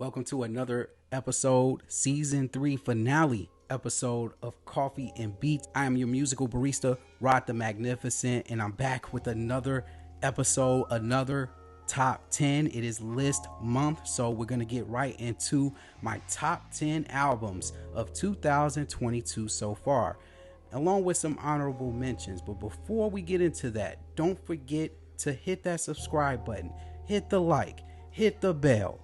Welcome to another episode, season 3 finale episode of Coffee and Beats. I am your musical barista, Rod the Magnificent, and I'm back with another episode, another top 10. It is list month, so we're going to get right into my top 10 albums of 2022 so far, along with some honorable mentions. But before we get into that, don't forget to hit that subscribe button, hit the like, hit the bell,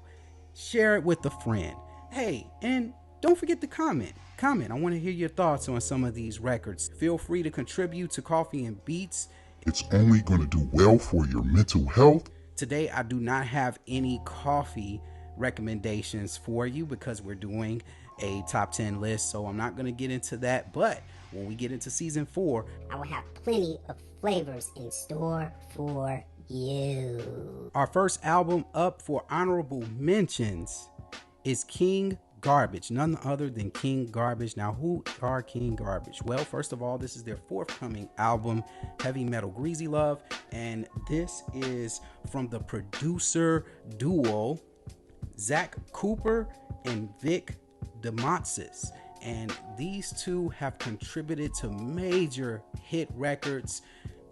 share it with a friend. Hey, and don't forget to comment. I want to hear your thoughts on some of these records. Feel free to contribute to Coffee and Beats. It's only going to do well for your mental health. Today, I do not have any coffee recommendations for you because we're doing a top 10 list, so I'm not going to get into that. But when we get into season 4, I will have plenty of flavors in store for you. Our first album up for honorable mentions is King Garbage, none other than King Garbage. Now, who are King Garbage? Well, first of all, this is their forthcoming album, Heavy Metal Greasy Love, and this is from the producer duo Zach Cooper and Vic DeMatsis, and these two have contributed to major hit records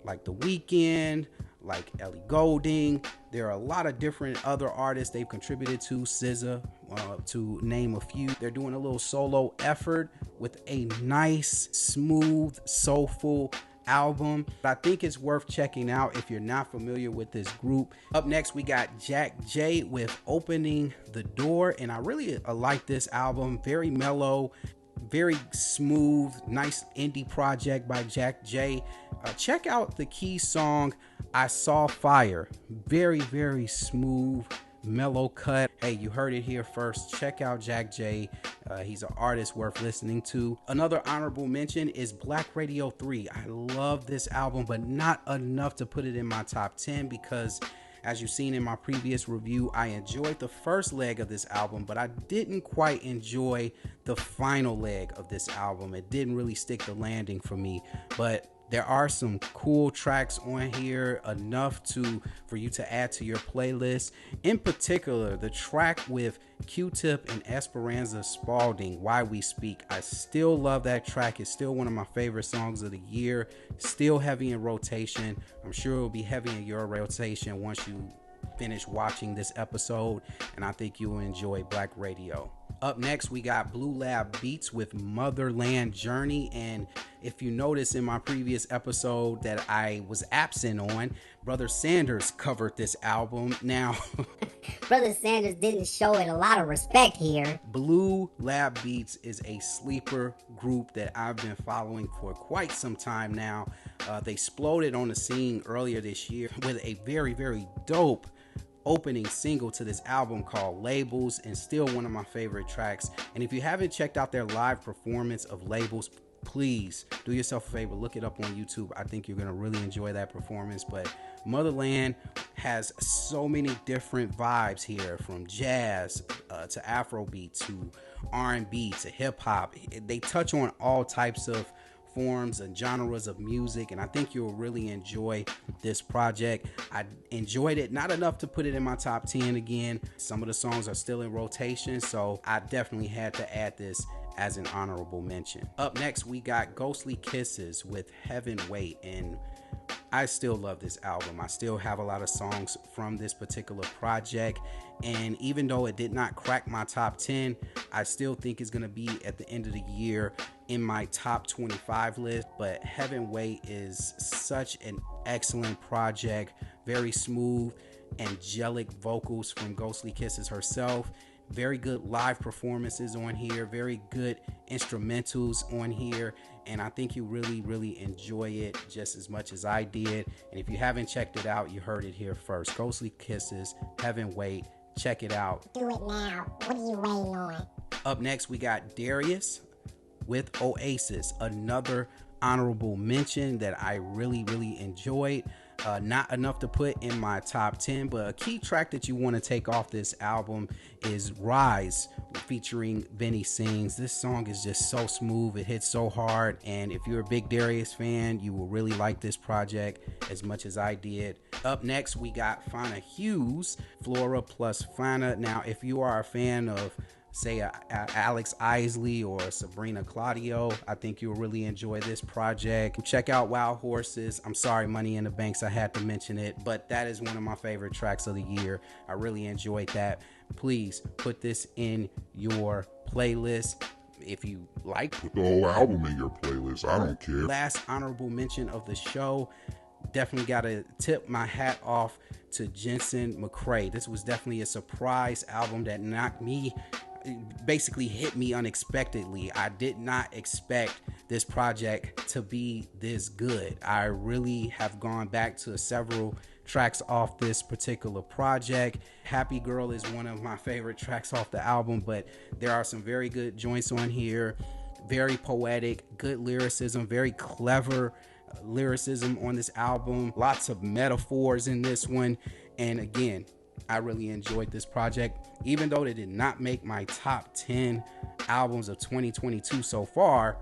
like The Weeknd, like Ellie Goulding. There are a lot of different other artists they've contributed to, SZA, to name a few. They're doing a little solo effort with a nice, smooth, soulful album. I think it's worth checking out if you're not familiar with this group. Up next, we got Jack J with Opening the Door, and I really like this album. Very mellow, very smooth, nice indie project by Jack J. Check out the key song, I Saw Fire. Very, very smooth, mellow cut. Hey, you heard it here first. Check out Jack J. He's an artist worth listening to. Another honorable mention is Black Radio 3. I love this album, but not enough to put it in my top 10 because, as you've seen in my previous review, I enjoyed the first leg of this album, but I didn't quite enjoy the final leg of this album. It didn't really stick the landing for me, but there are some cool tracks on here, enough for you to add to your playlist. In particular, the track with Q-Tip and Esperanza Spalding, Why We Speak. I still love that track. It's still one of my favorite songs of the year. Still heavy in rotation. I'm sure it'll be heavy in your rotation once you finish watching this episode, and I think you'll enjoy Black Radio. Up next, we got Blue Lab Beats with Motherland Journey, and if you notice in my previous episode that I was absent on, Brother Sanders covered this album. Now, Brother Sanders didn't show it a lot of respect here. Blue Lab Beats is a sleeper group that I've been following for quite some time now. They exploded on the scene earlier this year with a very, very dope opening single to this album called Labels, and still one of my favorite tracks. And if you haven't checked out their live performance of Labels, please do yourself a favor, look it up on YouTube. I think you're going to really enjoy that performance. But Motherland has so many different vibes here, from jazz to Afrobeat to R&B to hip hop. They touch on all types of forms and genres of music, and I think you'll really enjoy this project. I enjoyed it, not enough to put it in my top 10 again. Some of the songs are still in rotation, so I definitely had to add this as an honorable mention. Up next, we got Ghostly Kisses with Heaven Wait, and I still love this album. I still have a lot of songs from this particular project, and even though it did not crack my top 10, I still think it's going to be at the end of the year in my top 25 list. But Heaven Wait is such an excellent project. Very smooth, angelic vocals from Ghostly Kisses herself. Very good live performances on here. Very good instrumentals on here. And I think you really, really enjoy it just as much as I did. And if you haven't checked it out, you heard it here first. Ghostly Kisses, Heaven Wait. Check it out. Do it now. What are you waiting on? Up next, we got Darius with Oasis. Another honorable mention that I really, really enjoyed. Not enough to put in my top 10, but a key track that you want to take off this album is Rise featuring Benny Sings. This song is just so smooth. It hits so hard. And if you're a big Darius fan, you will really like this project as much as I did. Up next, we got Fana Hughes, Flora plus Fana. Now, if you are a fan of say Alex Isley or Sabrina Claudio, I think you'll really enjoy this project. Check out Wild Horses. I'm sorry, Money in the Banks, I had to mention it, but that is one of my favorite tracks of the year. I really enjoyed that. Please put this in your playlist if you like. Put the whole album in your playlist. I don't care. Last honorable mention of the show, definitely got to tip my hat off to Jensen McCrae. This was definitely a surprise album that knocked me, basically hit me unexpectedly. I did not expect this project to be this good. I really have gone back to several tracks off this particular project. Happy Girl is one of my favorite tracks off the album, but there are some very good joints on here. Very poetic, good lyricism, very clever lyricism on this album. Lots of metaphors in this one. And again, I really enjoyed this project. Even though they did not make my top 10 albums of 2022 so far,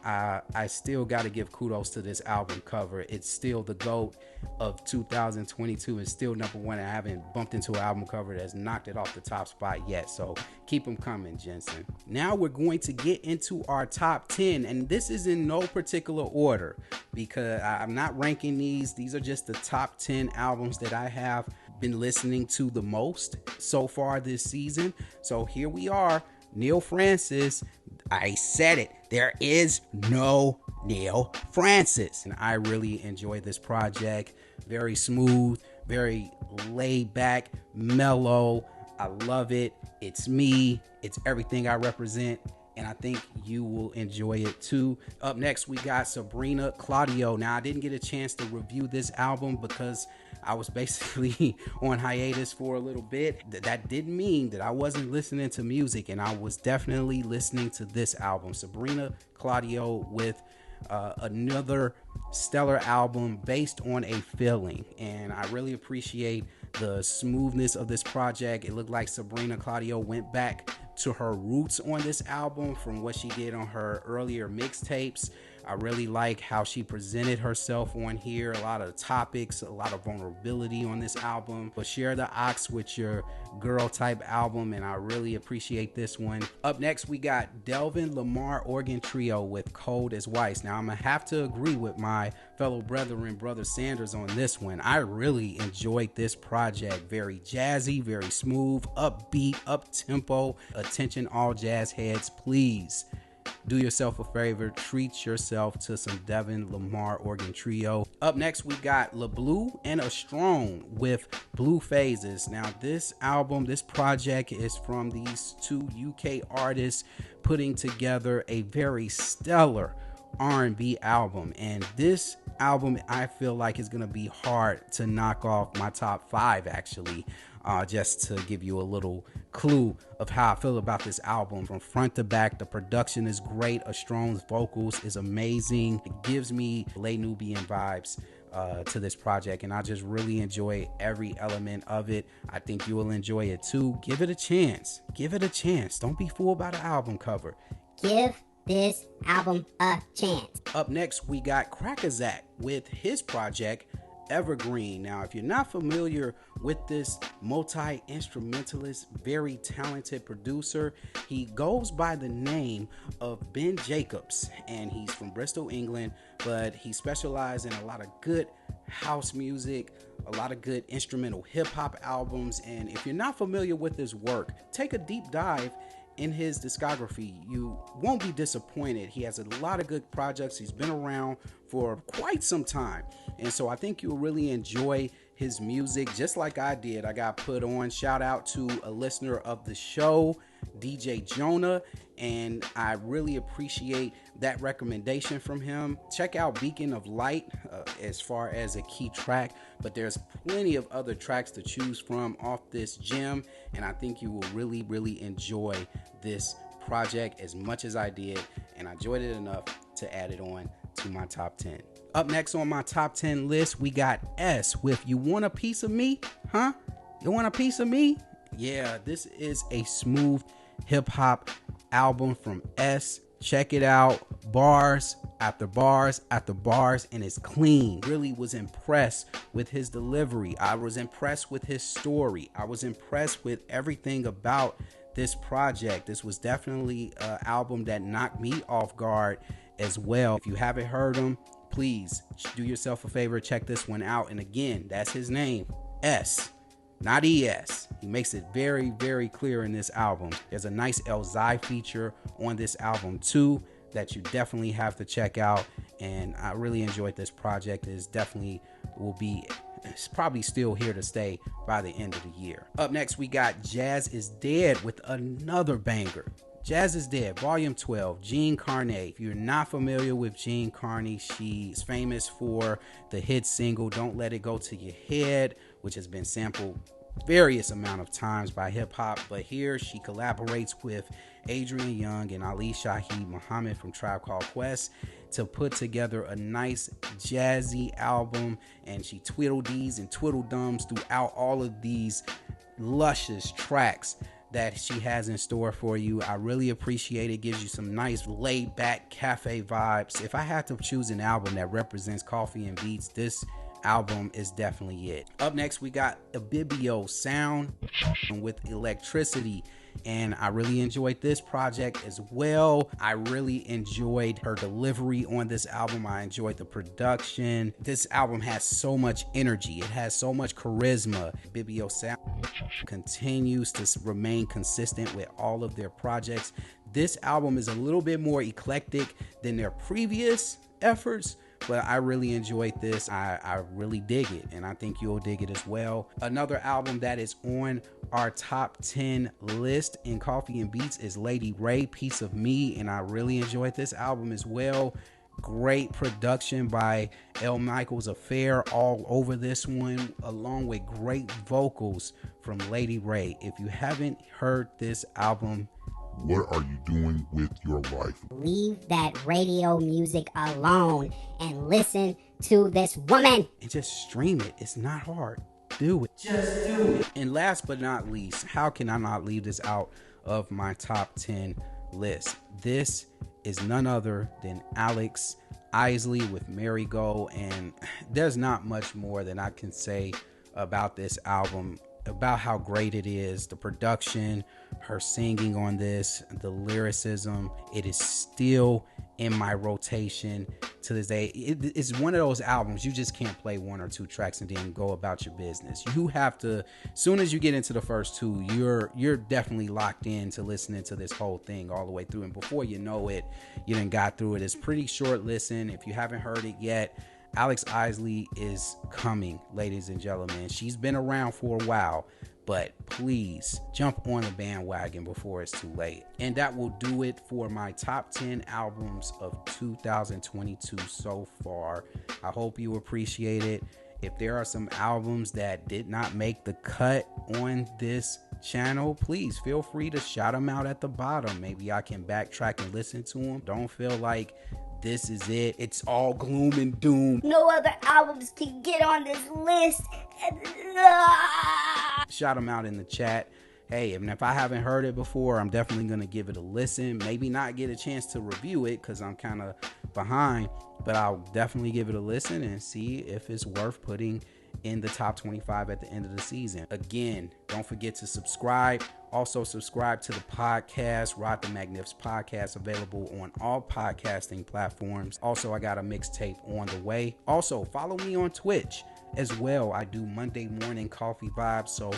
I still got to give kudos to this album cover. It's still the GOAT of 2022. It's still number one. I haven't bumped into an album cover that's knocked it off the top spot yet. So keep them coming, Jensen. Now we're going to get into our top 10. And this is in no particular order because I'm not ranking these. These are just the top 10 albums that I have been listening to the most so far this season. So here we are. Neil Francis, I said it, there is no Neil Francis. And I really enjoyed this project. Very smooth, very laid back, mellow. I love it. It's me. It's everything I represent. And I think you will enjoy it too. Up next, we got Sabrina Claudio. Now, I didn't get a chance to review this album because I was basically on hiatus for a little bit. That didn't mean that I wasn't listening to music, and I was definitely listening to this album, Sabrina Claudio, with another stellar album based on a feeling. And I really appreciate the smoothness of this project. It looked like Sabrina Claudio went back to her roots on this album from what she did on her earlier mixtapes. I really like how she presented herself on here. A lot of topics, a lot of vulnerability on this album. But share the ox with your girl type album, and I really appreciate this one. Up next, we got Delvin Lamar Organ Trio with Cold as Weiss. Now, I'm going to have to agree with my fellow brethren, Brother Sanders, on this one. I really enjoyed this project. Very jazzy, very smooth, upbeat, up-tempo. Attention all jazz heads, please do yourself a favor, treat yourself to some Devin Lamar Organ Trio. Up next, we got LeBlue and a Strong with Blue Phases. Now, this album, this project is from these two UK artists putting together a very stellar R&B album. And this album, I feel like, is going to be hard to knock off my top 5, actually. Just to give you a little clue of how I feel about this album from front to back. The production is great. A Strong's vocals is amazing. It gives me Les Nubian vibes to this project, and I just really enjoy every element of it. I think you will enjoy it too. Give it a chance. Give it a chance. Don't be fooled by the album cover. Give this album a chance. Up next, we got Crackazak with his project Evergreen. Now, if you're not familiar with this multi-instrumentalist, very talented producer, he goes by the name of Ben Jacobs, and he's from Bristol, England, but he specializes in a lot of good house music, a lot of good instrumental hip-hop albums. And if you're not familiar with his work, take a deep dive in his discography. You won't be disappointed. He has a lot of good projects. He's been around for quite some time, and so I think you'll really enjoy his music just like I did. I got put on. Shout out to a listener of the show, DJ Jonah, and I really appreciate that recommendation from him. Check out Beacon of Light as far as a key track, but there's plenty of other tracks to choose from off this gem, and I think you will really, really enjoy this project as much as I did, and I enjoyed it enough to add it on to my top 10. Up next on my top 10 list, we got S with You Want a Piece of Me? Huh? You want a piece of me? Yeah, this is a smooth hip hop album from S. Check it out. Bars after bars after bars, and it's clean. Really was impressed with his delivery. I was impressed with his story. I was impressed with everything about this project. This was definitely an album that knocked me off guard as well. If you haven't heard him, please do yourself a favor, check this one out. And again, that's his name, S, not ES. He makes it very, very clear in this album. There's a nice Elzai feature on this album too that you definitely have to check out. And I really enjoyed this project. It's probably still here to stay by the end of the year. Up next, we got Jazz is Dead with another banger. Jazz is Dead, Volume 12, Jean Carney. If you're not familiar with Jean Carney, she's famous for the hit single Don't Let It Go to Your Head, which has been sampled various amount of times by hip-hop. But here she collaborates with Adrian Young and Ali Shaheed Muhammad from Tribe Called Quest to put together a nice jazzy album. And she twiddle-dees and twiddle-dums throughout all of these luscious tracks that she has in store for you. I really appreciate it. Gives you some nice laid back cafe vibes. If I had to choose an album that represents coffee and beats, this album is definitely it. Up next, we got Abibio Sound with Electricity, and I really enjoyed this project as well. I really enjoyed her delivery on this album. I enjoyed the production. This album has so much energy. It has so much charisma. Abibio Sound continues to remain consistent with all of their projects. This album is a little bit more eclectic than their previous efforts, but I really enjoyed this. I really dig it, and I think you'll dig it as well. Another album that is on our top 10 list in Coffee and Beats is Lady Ray, Piece of Me, and I really enjoyed this album as well. Great production by L. Michaels Affair all over this one, along with great vocals from Lady Ray. If you haven't heard this album, what are you doing with your life? Leave that radio music alone and listen to this woman. And just stream it. It's not hard. Do it. Just do it. And last but not least, how can I not leave this out of my top 10 list? This is none other than Alex Isley with Marigold, and there's not much more than I can say about this album, about how great it is. The production, her singing on this, the lyricism, it is still in my rotation to this day. It's one of those albums you just can't play one or two tracks and then go about your business. You have to, as soon as you get into the first two, you're definitely locked in to listening to this whole thing all the way through, and before you know it, you done got through it. It's pretty short listen. If you haven't heard it yet, Alex Isley is coming, ladies and gentlemen. She's been around for a while, but please jump on the bandwagon before it's too late. And that will do it for my top 10 albums of 2022 so far. I hope you appreciate it. If there are some albums that did not make the cut on this channel, please feel free to shout them out at the bottom. Maybe I can backtrack and listen to them. Don't feel like this is it. It's all gloom and doom. No other albums can get on this list. Shout them out in the chat. Hey, and if I haven't heard it before, I'm definitely going to give it a listen. Maybe not get a chance to review it because I'm kind of behind, but I'll definitely give it a listen and see if it's worth putting in the top 25 at the end of the season. Again, don't forget to subscribe. Also subscribe to the podcast, Rod the Magnificent Podcast, available on all podcasting platforms. Also, I got a mixtape on the way. Also, follow me on Twitch as well. I do Monday morning coffee vibes, so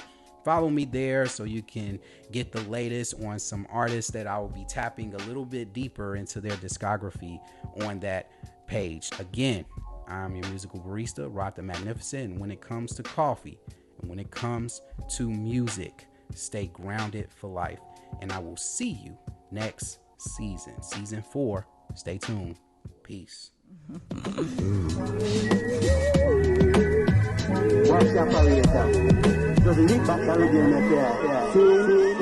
follow me there so you can get the latest on some artists that I will be tapping a little bit deeper into their discography on that page. Again, I'm your musical barista, Rod the Magnificent, and when it comes to coffee and when it comes to music, stay grounded for life. And I will see you next season, season 4. Stay tuned. Peace. Watch your operator. Just leap back and again, see?